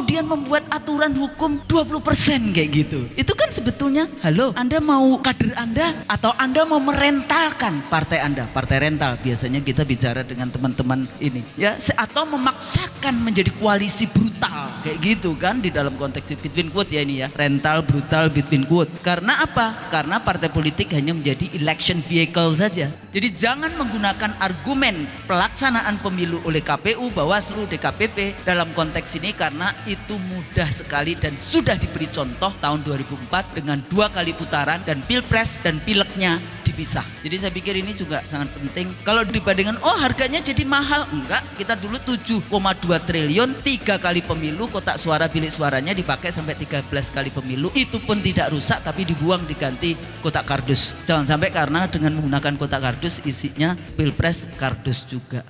kemudian membuat aturan hukum 20% kayak gitu? Itu kan sebetulnya, halo, Anda mau kader Anda atau Anda mau merentalkan partai Anda? Partai rental biasanya kita bicara dengan teman-teman ini ya, atau memaksakan menjadi koalisi brutal kayak gitu kan, di dalam konteks between quote ya ini ya, rental brutal between quote. Karena apa? Karena partai politik hanya menjadi election vehicle saja. Jadi jangan menggunakan argumen pelaksanaan pemilu oleh KPU, Bawaslu, DKPP dalam konteks ini, karena itu mudah sekali dan sudah diberi contoh tahun 2004 dengan 2 kali putaran dan pilpres dan pileknya dipisah. Jadi saya pikir ini juga sangat penting. Kalau dibandingkan harganya jadi mahal, enggak, kita dulu 7,2 triliun 3 kali pemilu, kotak suara bilik suaranya dipakai sampai 13 kali pemilu, itu pun tidak rusak tapi dibuang diganti kotak kardus. Jangan sampai karena dengan menggunakan kotak kardus isinya pilpres kardus juga.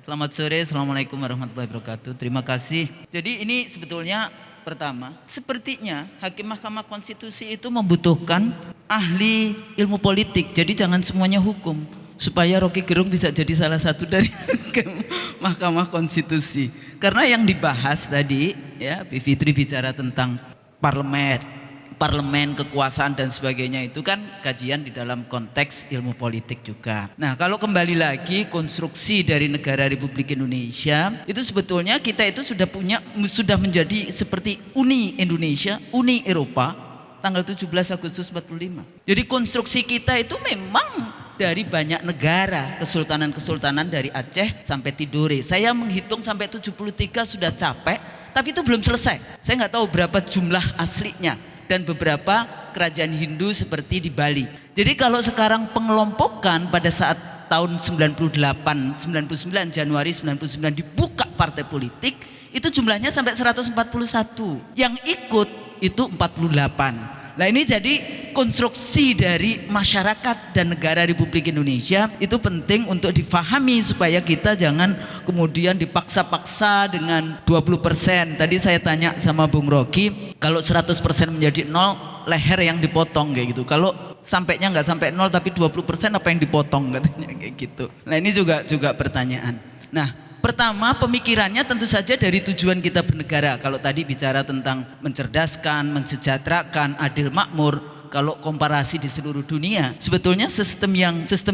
Selamat sore, Assalamualaikum warahmatullahi wabarakatuh. Terima kasih. Jadi ini sebetulnya pertama, sepertinya Hakim Mahkamah Konstitusi itu membutuhkan ahli ilmu politik. Jadi jangan semuanya hukum, supaya Rocky Gerung bisa jadi salah satu dari Mahkamah Konstitusi. Karena yang dibahas tadi ya, Bu Fitri bicara tentang parlemen, kekuasaan dan sebagainya, itu kan kajian di dalam konteks ilmu politik juga. Nah, kalau kembali lagi konstruksi dari negara Republik Indonesia, itu sebetulnya kita itu sudah menjadi seperti Uni Indonesia, Uni Eropa tanggal 17 Agustus 45. Jadi konstruksi kita itu memang dari banyak negara, kesultanan-kesultanan dari Aceh sampai Tidore. Saya menghitung sampai 73 sudah capek, tapi itu belum selesai. Saya nggak tahu berapa jumlah aslinya. Dan beberapa kerajaan Hindu seperti di Bali. Jadi kalau sekarang pengelompokan pada saat tahun 99 Januari 99 dibuka partai politik, itu jumlahnya sampai 141. Yang ikut itu 48. Nah ini jadi konstruksi dari masyarakat dan negara Republik Indonesia itu penting untuk difahami supaya kita jangan kemudian dipaksa-paksa dengan 20%. Tadi saya tanya sama Bung Rocky, kalau 100% menjadi 0, leher yang dipotong kayak gitu. Kalau sampainya nggak sampai 0 tapi 20% apa yang dipotong katanya kayak gitu. Nah ini juga pertanyaan. Nah, pertama, pemikirannya tentu saja dari tujuan kita bernegara. Kalau tadi bicara tentang mencerdaskan, mensejahterakan, adil makmur, kalau komparasi di seluruh dunia, sebetulnya sistem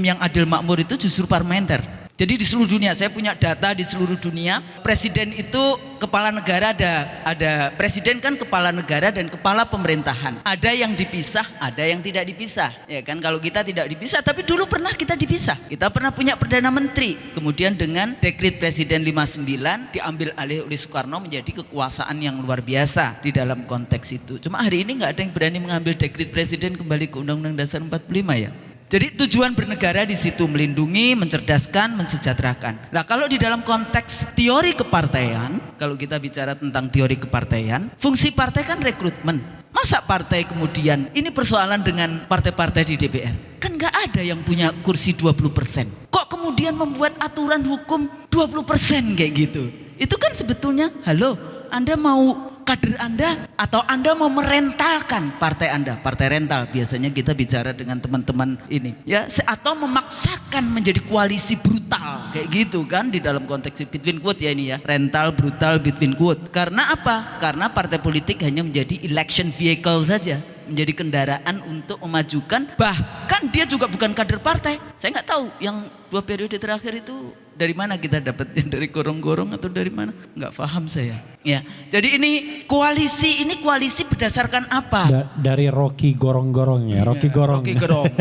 yang adil makmur itu justru parlementer. Jadi di seluruh dunia, saya punya data di seluruh dunia, presiden itu kepala negara, ada presiden kan kepala negara dan kepala pemerintahan. Ada yang dipisah, ada yang tidak dipisah. Ya kan, kalau kita tidak dipisah, tapi dulu pernah kita dipisah. Kita pernah punya Perdana Menteri, kemudian dengan Dekret Presiden 59 diambil alih oleh Soekarno menjadi kekuasaan yang luar biasa di dalam konteks itu. Cuma hari ini nggak ada yang berani mengambil Dekret Presiden kembali ke Undang-Undang Dasar 45 ya. Jadi tujuan bernegara di situ melindungi, mencerdaskan, mensejahterakan. Nah, kalau di dalam konteks teori kepartaian, kalau kita bicara tentang teori kepartaian, fungsi partai kan rekrutmen. Masa partai kemudian, ini persoalan dengan partai-partai di DPR. Kan nggak ada yang punya kursi 20%. Kok kemudian membuat aturan hukum 20% kayak gitu? Itu kan sebetulnya, halo, Anda mau kader Anda atau Anda mau merentalkan partai Anda? Partai rental biasanya kita bicara dengan teman-teman ini ya, atau memaksakan menjadi koalisi brutal kayak gitu kan, di dalam konteks between quote ya ini ya, rental brutal between quote. Karena apa? Karena partai politik hanya menjadi election vehicle saja. menjadi kendaraan untuk memajukan, bahkan dia juga bukan kader partai. Saya nggak tahu yang 2 periode terakhir itu dari mana kita dapatnya, dari gorong-gorong atau dari mana, nggak paham saya ya. Jadi ini koalisi berdasarkan apa? Dari Rocky Gorong-gorong ya, Rocky Gorong. Rocky Gerong.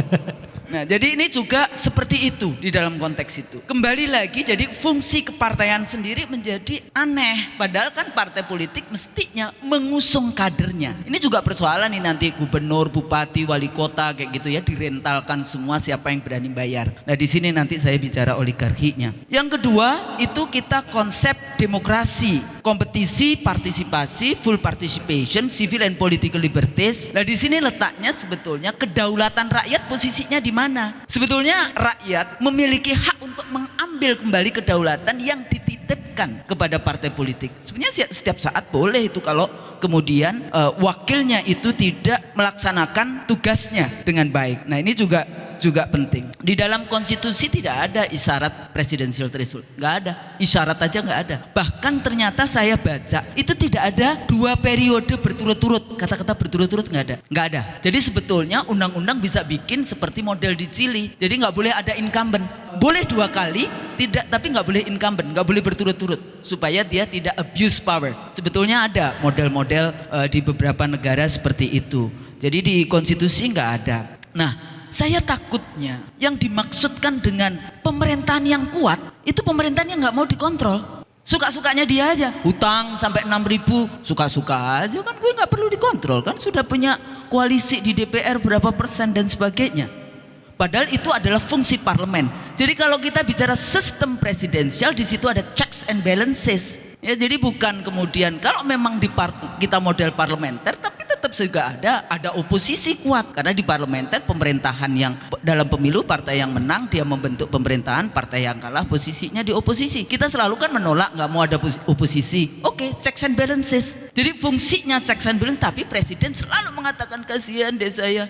Nah, jadi ini juga seperti itu di dalam konteks itu. Kembali lagi, jadi fungsi kepartaian sendiri menjadi aneh. Padahal kan partai politik mestinya mengusung kadernya. Ini juga persoalan nih nanti gubernur, bupati, wali kota kayak gitu ya, direntalkan semua siapa yang berani bayar. Nah, di sini nanti saya bicara oligarkinya. Yang kedua, itu kita konsep demokrasi, kompetisi, partisipasi, full participation, civil and political liberties. Nah, di sini letaknya sebetulnya kedaulatan rakyat posisinya di mana? Sebetulnya rakyat memiliki hak untuk mengambil kembali kedaulatan yang dititipkan kepada partai politik. Sebenarnya setiap saat boleh itu kalau kemudian wakilnya itu tidak melaksanakan tugasnya dengan baik. Nah, ini juga penting. Di dalam konstitusi tidak ada isyarat presidensial threshold, nggak ada, isyarat aja nggak ada. Bahkan ternyata saya baca itu tidak ada 2 periode berturut-turut, kata-kata berturut-turut nggak ada. Jadi sebetulnya undang-undang bisa bikin seperti model di Chili, jadi nggak boleh ada incumbent, boleh 2 kali, tidak, tapi nggak boleh incumbent, nggak boleh berturut-turut supaya dia tidak abuse power. Sebetulnya ada model-model di beberapa negara seperti itu. Jadi di konstitusi nggak ada. Nah, saya takutnya yang dimaksudkan dengan pemerintahan yang kuat itu pemerintahan yang nggak mau dikontrol, suka-sukanya dia aja, hutang sampai 6.000 suka-suka aja, kan gue nggak perlu dikontrol, kan sudah punya koalisi di DPR berapa persen dan sebagainya. Padahal itu adalah fungsi parlemen. Jadi kalau kita bicara sistem presidensial, di situ ada checks and balances. Ya, jadi bukan kemudian kalau memang kita model parlementer, tapi tetap juga ada oposisi kuat, karena di parlementer pemerintahan yang dalam pemilu partai yang menang dia membentuk pemerintahan, partai yang kalah posisinya di oposisi. Kita selalu kan menolak, nggak mau ada oposisi. Oke, checks and balances. Jadi fungsinya checks and balances, tapi presiden selalu mengatakan kasihan deh saya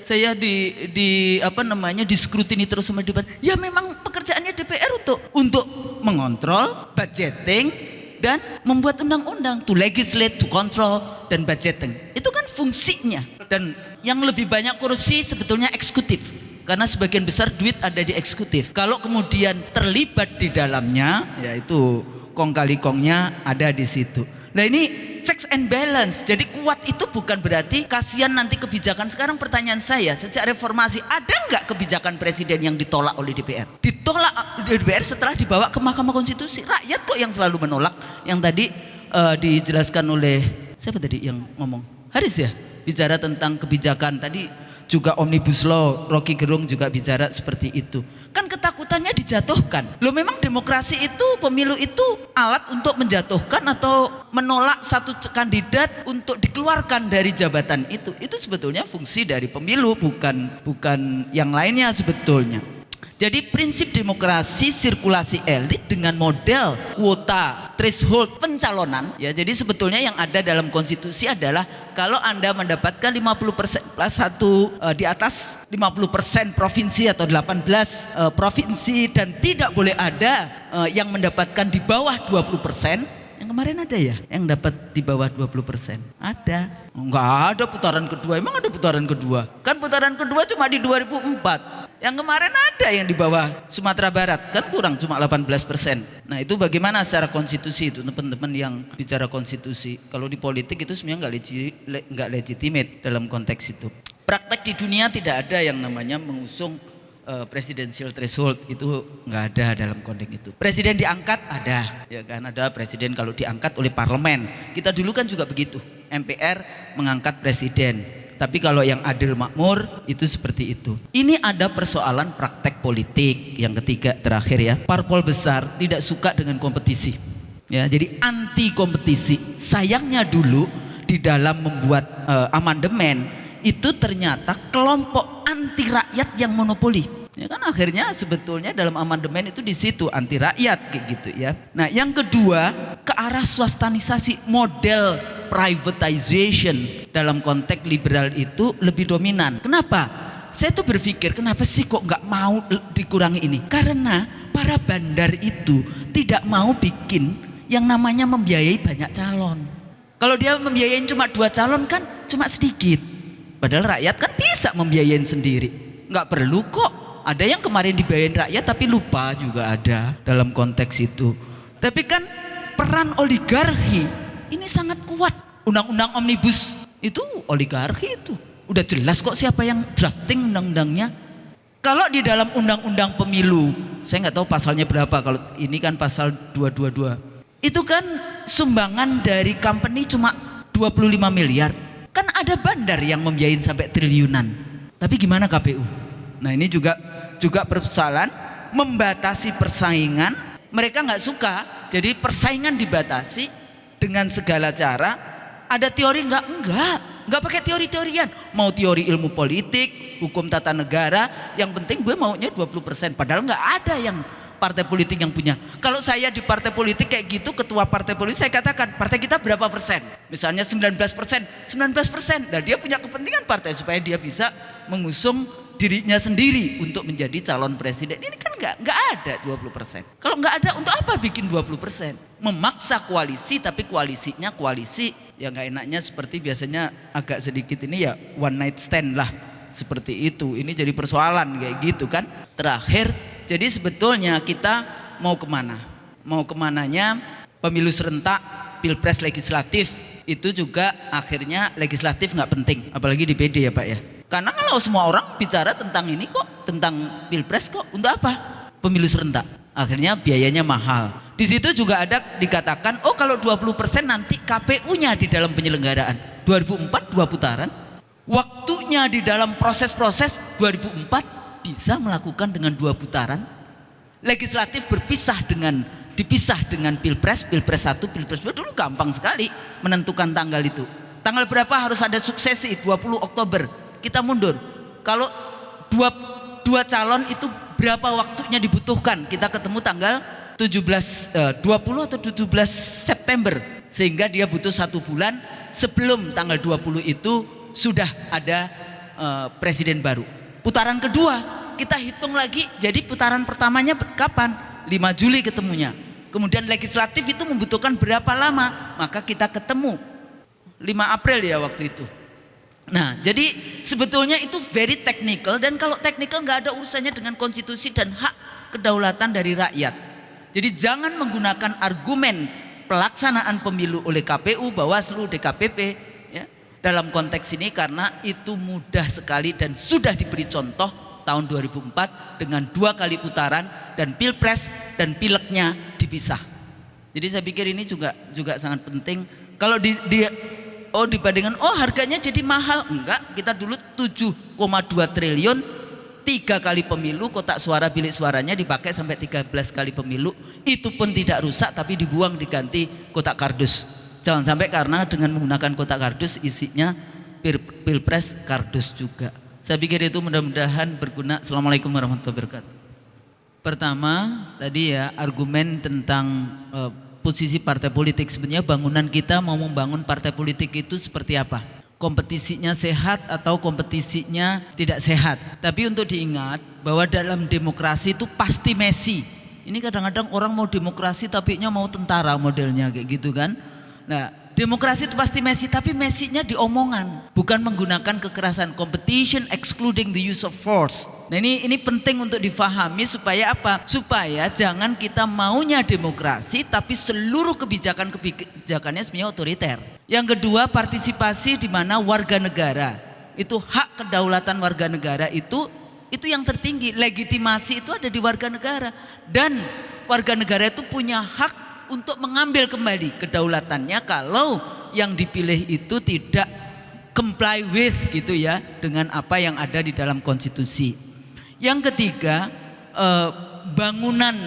diskrutini terus sama DPR. Ya memang pekerjaannya DPR untuk mengontrol, budgeting, dan membuat undang-undang, to legislate, to control, dan budgeting. Itu kan fungsinya. Dan yang lebih banyak korupsi sebetulnya eksekutif, karena sebagian besar duit ada di eksekutif. Kalau kemudian terlibat di dalamnya, yaitu kong kali kongnya ada di situ. Nah, ini checks and balance. Jadi kuat itu bukan berarti kasihan nanti kebijakan. Sekarang pertanyaan saya, sejak reformasi ada nggak kebijakan presiden yang ditolak oleh DPR? Ditolak DPR setelah dibawa ke Mahkamah Konstitusi. Rakyat kok yang selalu menolak. Yang tadi dijelaskan oleh siapa tadi yang ngomong? Haris ya, bicara tentang kebijakan tadi. Juga Omnibus Law, Rocky Gerung juga bicara seperti itu. Kan ketakutannya dijatuhkan. Loh, memang demokrasi itu, pemilu itu alat untuk menjatuhkan atau menolak satu kandidat untuk dikeluarkan dari jabatan itu. Itu sebetulnya fungsi dari pemilu, bukan yang lainnya sebetulnya. Jadi prinsip demokrasi sirkulasi elit dengan model kuota threshold pencalonan, ya, jadi sebetulnya yang ada dalam konstitusi adalah kalau Anda mendapatkan 50% plus 1 di atas 50% provinsi atau 18 provinsi, dan tidak boleh ada yang mendapatkan di bawah 20%. Yang kemarin ada ya yang dapat di bawah 20%? Ada. Enggak ada putaran kedua. Emang ada putaran kedua? Kan putaran kedua cuma di 2004. Yang kemarin ada yang di bawah Sumatera Barat, kan kurang cuma 18%. Nah, itu bagaimana secara konstitusi itu teman-teman yang bicara konstitusi. Kalau di politik itu sebenarnya nggak legitimate dalam konteks itu. Praktek di dunia tidak ada yang namanya mengusung presidensial threshold, itu nggak ada dalam konteks itu. Presiden diangkat ada, ya kan, ada presiden kalau diangkat oleh parlemen. Kita dulu kan juga begitu, MPR mengangkat presiden. Tapi kalau yang adil makmur itu seperti itu. Ini ada persoalan praktek politik. Yang ketiga terakhir ya, parpol besar tidak suka dengan kompetisi. Ya, jadi anti kompetisi. Sayangnya dulu di dalam membuat amandemen itu ternyata kelompok anti rakyat yang monopoli. Ya kan, akhirnya sebetulnya dalam amandemen itu di situ anti rakyat kayak gitu ya. Nah, yang kedua ke arah swastanisasi, model privatization dalam konteks liberal itu lebih dominan. Kenapa? Saya tuh berpikir kenapa sih kok nggak mau dikurangi ini? Karena para bandar itu tidak mau bikin yang namanya membiayai banyak calon. Kalau dia membiayai cuma 2 calon kan cuma sedikit. Padahal rakyat kan bisa membiayain sendiri, nggak perlu kok. Ada yang kemarin dibiayain rakyat tapi lupa juga ada dalam konteks itu. Tapi kan peran oligarki ini sangat kuat. Undang-undang omnibus itu oligarki itu. Udah jelas kok siapa yang drafting undang-undangnya. Kalau di dalam undang-undang pemilu, saya nggak tahu pasalnya berapa, kalau ini kan pasal 222. Itu kan sumbangan dari company cuma 25 miliar. Kan ada bandar yang membiayain sampai triliunan. Tapi gimana KPU? Nah ini juga persoalan membatasi persaingan. Mereka nggak suka, jadi persaingan dibatasi dengan segala cara. Ada teori nggak pakai teori-teorian. Mau teori ilmu politik, hukum tata negara, yang penting gue maunya 20%. Padahal nggak ada yang partai politik yang punya. Kalau saya di partai politik kayak gitu, ketua partai politik, saya katakan partai kita berapa persen? Misalnya 19%. Nah dia punya kepentingan partai supaya dia bisa mengusung dirinya sendiri untuk menjadi calon presiden. Ini kan nggak ada 20%. Kalau nggak ada, untuk apa bikin 20%? Memaksa koalisi, tapi koalisinya koalisi yang nggak enaknya seperti biasanya agak sedikit ini ya one night stand lah, seperti itu. Ini jadi persoalan kayak gitu kan. Terakhir, jadi sebetulnya kita mau kemana? Mau kemananya pemilu serentak, pilpres legislatif, itu juga akhirnya legislatif nggak penting, apalagi di PD ya Pak ya. Karena kalau semua orang bicara tentang ini kok, tentang pilpres kok, untuk apa? Pemilu serentak. Akhirnya biayanya mahal. Di situ juga ada dikatakan, oh kalau 20% nanti KPU-nya di dalam penyelenggaraan. 2004 2 putaran. Waktunya di dalam proses-proses 2004 bisa melakukan dengan 2 putaran. Legislatif dipisah dengan pilpres 1, pilpres 2. Dulu gampang sekali menentukan tanggal itu. Tanggal berapa harus ada suksesi? 20 Oktober. Kita mundur. Kalau dua calon itu berapa waktunya dibutuhkan? Kita ketemu tanggal 20 atau 17 September, sehingga dia butuh 1 bulan sebelum tanggal 20 itu sudah ada presiden baru. Putaran kedua kita hitung lagi, jadi putaran pertamanya kapan? 5 Juli ketemunya. Kemudian legislatif itu membutuhkan berapa lama? Maka kita ketemu 5 April ya waktu itu. Nah jadi sebetulnya itu very technical, dan kalau technical nggak ada urusannya dengan konstitusi dan hak kedaulatan dari rakyat. Jadi jangan menggunakan argumen pelaksanaan pemilu oleh KPU, Bawaslu, DKPP ya, dalam konteks ini, karena itu mudah sekali dan sudah diberi contoh tahun 2004 dengan 2 kali putaran dan pilpres dan pileknya dipisah. Jadi saya pikir ini juga sangat penting. Kalau dibandingkan harganya jadi mahal, enggak, kita dulu 7,2 triliun 3 kali pemilu, kotak suara bilik suaranya dipakai sampai 13 kali pemilu, itu pun tidak rusak tapi dibuang diganti kotak kardus. Jangan sampai karena dengan menggunakan kotak kardus isinya pilpres kardus juga. Saya pikir itu mudah-mudahan berguna. Assalamualaikum warahmatullahi wabarakatuh. Pertama tadi ya argumen tentang posisi partai politik. Sebenarnya bangunan kita mau membangun partai politik itu seperti apa? Kompetisinya sehat atau kompetisinya tidak sehat. Tapi untuk diingat bahwa dalam demokrasi itu pasti Messi. Ini kadang-kadang orang mau demokrasi tapi mau tentara modelnya kayak gitu kan. Nah demokrasi itu pasti Messi, tapi Messi-nya di omongan, bukan menggunakan kekerasan. Competition excluding the use of force. Nah ini penting untuk difahami supaya apa? Supaya jangan kita maunya demokrasi tapi seluruh kebijakannya sebenarnya otoriter. Yang kedua, partisipasi di mana warga negara itu, hak kedaulatan warga negara itu yang tertinggi. Legitimasi itu ada di warga negara, dan warga negara itu punya hak untuk mengambil kembali kedaulatannya kalau yang dipilih itu tidak comply with gitu ya dengan apa yang ada di dalam konstitusi. Yang ketiga, bangunan,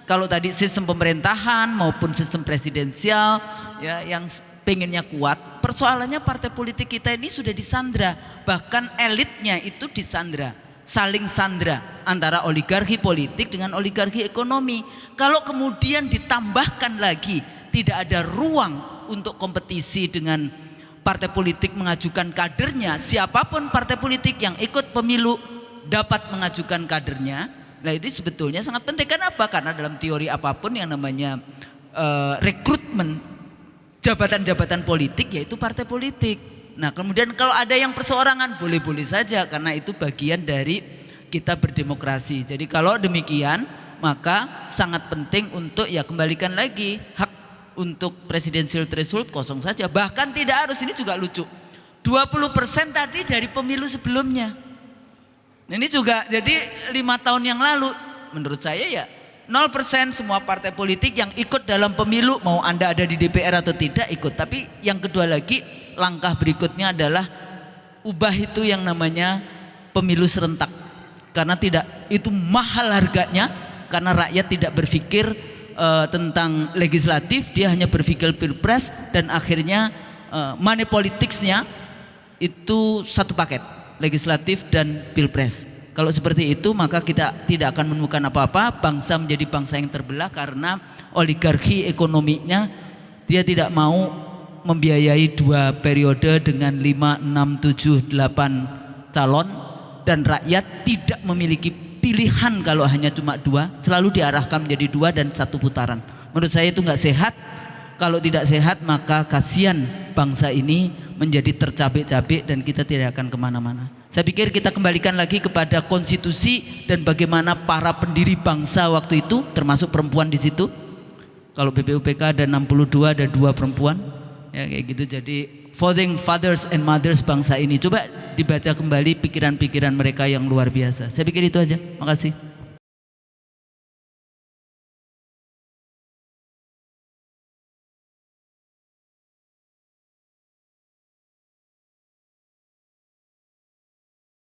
kalau tadi sistem pemerintahan maupun sistem presidensial ya yang pengennya kuat, persoalannya partai politik kita ini sudah disandra, bahkan elitnya itu disandra, saling sandra antara oligarki politik dengan oligarki ekonomi. Kalau kemudian ditambahkan lagi tidak ada ruang untuk kompetisi dengan partai politik mengajukan kadernya, siapapun partai politik yang ikut pemilu dapat mengajukan kadernya. Nah ini sebetulnya sangat penting. Kenapa? Karena dalam teori apapun yang namanya rekrutmen jabatan-jabatan politik yaitu partai politik. Nah kemudian kalau ada yang perseorangan boleh-boleh saja karena itu bagian dari kita berdemokrasi. Jadi kalau demikian maka sangat penting untuk ya kembalikan lagi hak untuk presidensial threshold kosong saja. Bahkan tidak harus, ini juga lucu, 20% tadi dari pemilu sebelumnya. Nah, ini juga jadi 5 tahun yang lalu menurut saya ya 0% semua partai politik yang ikut dalam pemilu, mau Anda ada di DPR atau tidak ikut. Tapi yang kedua lagi, langkah berikutnya adalah ubah itu yang namanya pemilu serentak. Karena tidak, itu mahal harganya, karena rakyat tidak berpikir tentang legislatif, dia hanya berpikir pilpres, dan akhirnya money politicsnya itu satu paket, legislatif dan pilpres. Kalau seperti itu maka kita tidak akan menemukan apa-apa, bangsa menjadi bangsa yang terbelah karena oligarki ekonominya, dia tidak mau membiayai 2 periode dengan 5, 6, 7, 8 calon, dan rakyat tidak memiliki pilihan kalau hanya cuma 2, selalu diarahkan menjadi 2 dan 1 putaran. Menurut saya itu nggak sehat. Kalau tidak sehat maka kasihan bangsa ini menjadi tercabik-cabik dan kita tidak akan kemana-mana. Saya pikir kita kembalikan lagi kepada konstitusi dan bagaimana para pendiri bangsa waktu itu, termasuk perempuan di situ. Kalau BPUPK ada 62, ada 2 perempuan, ya kayak gitu. Jadi founding fathers and mothers bangsa ini, coba dibaca kembali pikiran-pikiran mereka yang luar biasa. Saya pikir itu aja. Makasih.